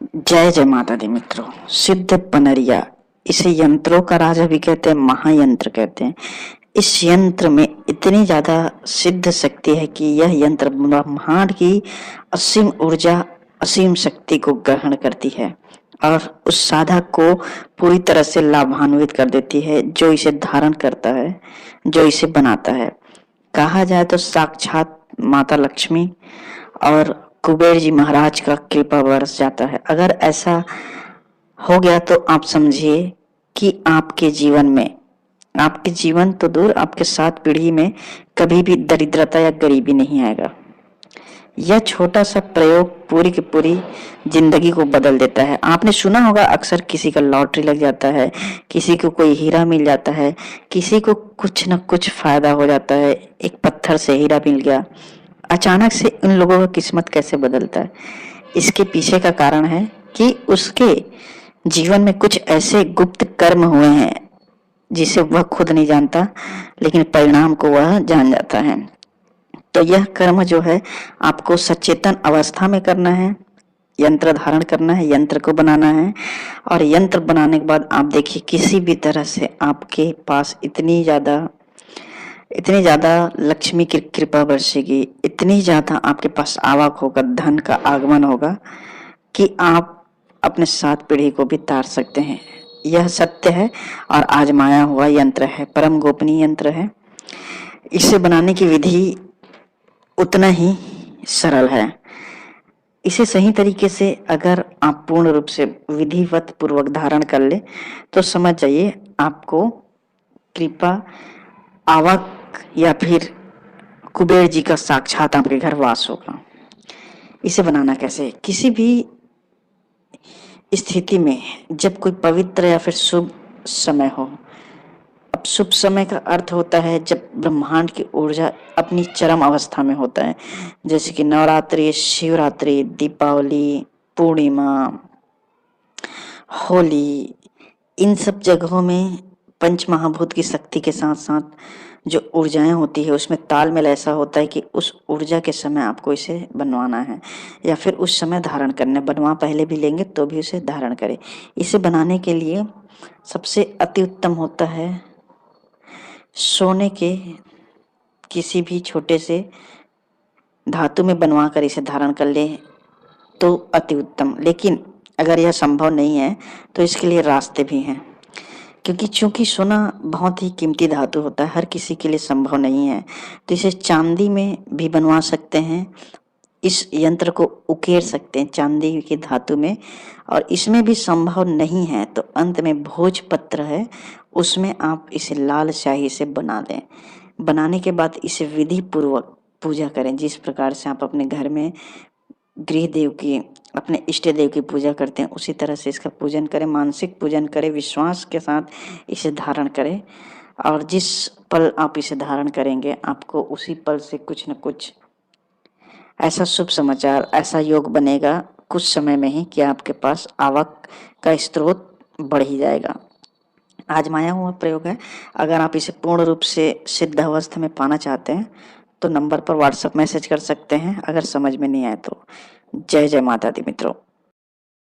जय जय माता दी मित्रों। सिद्ध पनरिया, इसे यंत्रों का राजा भी कहते हैं, महायंत्र कहते हैं। इस यंत्र में इतनी ज्यादा सिद्ध शक्ति है कि यह यंत्र ब्रह्मांड की असीम ऊर्जा, असीम शक्ति को ग्रहण करती है और उस साधक को पूरी तरह से लाभान्वित कर देती है, जो इसे धारण करता है, जो इसे बनाता है। कहा जाए तो साक्षात माता लक्ष्मी और कुबेर जी महाराज का कृपा बरस जाता है। अगर ऐसा हो गया तो आप समझिए कि आपके जीवन तो दूर, आपके 7 पीढ़ी में कभी भी दरिद्रता या गरीबी नहीं आएगा। यह छोटा सा प्रयोग पूरी की पूरी जिंदगी को बदल देता है। आपने सुना होगा, अक्सर किसी का लॉटरी लग जाता है, किसी को कोई हीरा मिल जाता है, किसी को कुछ न कुछ फायदा हो जाता है। एक पत्थर से हीरा मिल गया, अचानक से उन लोगों का किस्मत कैसे बदलता है? इसके पीछे का कारण है कि उसके जीवन में कुछ ऐसे गुप्त कर्म हुए हैं जिसे वह खुद नहीं जानता, लेकिन परिणाम को वह जान जाता है। तो यह कर्म जो है आपको सचेतन अवस्था में करना है, यंत्र धारण करना है, यंत्र को बनाना है। और यंत्र बनाने के बाद आप देखिए, किसी भी तरह से आपके पास इतनी ज्यादा लक्ष्मी की कृपा बरसेगी, इतनी ज्यादा आपके पास आवक होगा, धन का आगमन होगा कि आप अपने 7 पीढ़ी को भी तार सकते हैं। यह सत्य है और आजमाया हुआ यंत्र है, परम गोपनीय यंत्र है। इसे बनाने की विधि उतना ही सरल है। इसे सही तरीके से अगर आप पूर्ण रूप से विधिवत पूर्वक धारण कर ले तो समझ जाइए, आपको कृपा, आवक या फिर कुबेर जी का साक्षात आपके घर वास होगा। इसे बनाना कैसे? किसी भी स्थिति में जब कोई पवित्र या फिर शुभ समय हो। अब शुभ समय का अर्थ होता है जब ब्रह्मांड की ऊर्जा अपनी चरम अवस्था में होता है, जैसे कि नवरात्रि, शिवरात्रि, दीपावली, पूर्णिमा, होली। इन सब जगहों में पंच महाभूत की शक्ति के साथ साथ जो ऊर्जाएं होती है उसमें तालमेल ऐसा होता है कि उस ऊर्जा के समय आपको इसे बनवाना है या फिर उस समय धारण करना। बनवा पहले भी लेंगे तो भी उसे धारण करें। इसे बनाने के लिए सबसे अति उत्तम होता है सोने के किसी भी छोटे से धातु में बनवा कर इसे धारण कर ले तो अति उत्तम। लेकिन अगर यह संभव नहीं है तो इसके लिए रास्ते भी हैं, क्योंकि चूंकि सोना बहुत ही कीमती धातु होता है, हर किसी के लिए संभव नहीं है। तो इसे चांदी में भी बनवा सकते हैं, इस यंत्र को उकेर सकते हैं चांदी की धातु में। और इसमें भी संभव नहीं है तो अंत में भोजपत्र है, उसमें आप इसे लाल स्याही से बना दें। बनाने के बाद इसे विधि पूर्वक पूजा करें। जिस प्रकार से आप अपने घर में गृह देव की, अपने इष्ट देव की पूजा करते हैं, उसी तरह से इसका पूजन करें, मानसिक पूजन करें, विश्वास के साथ इसे धारण करें। और जिस पल आप इसे धारण करेंगे आपको उसी पल से कुछ न कुछ ऐसा शुभ समाचार, ऐसा योग बनेगा कुछ समय में ही कि आपके पास आवक का स्रोत बढ़ ही जाएगा। आजमाया हुआ प्रयोग है। अगर आप इसे पूर्ण रूप से सिद्ध अवस्था में पाना चाहते हैं तो नंबर पर व्हाट्सएप मैसेज कर सकते हैं, अगर समझ में नहीं आए तो। जय जय माता दी मित्रों।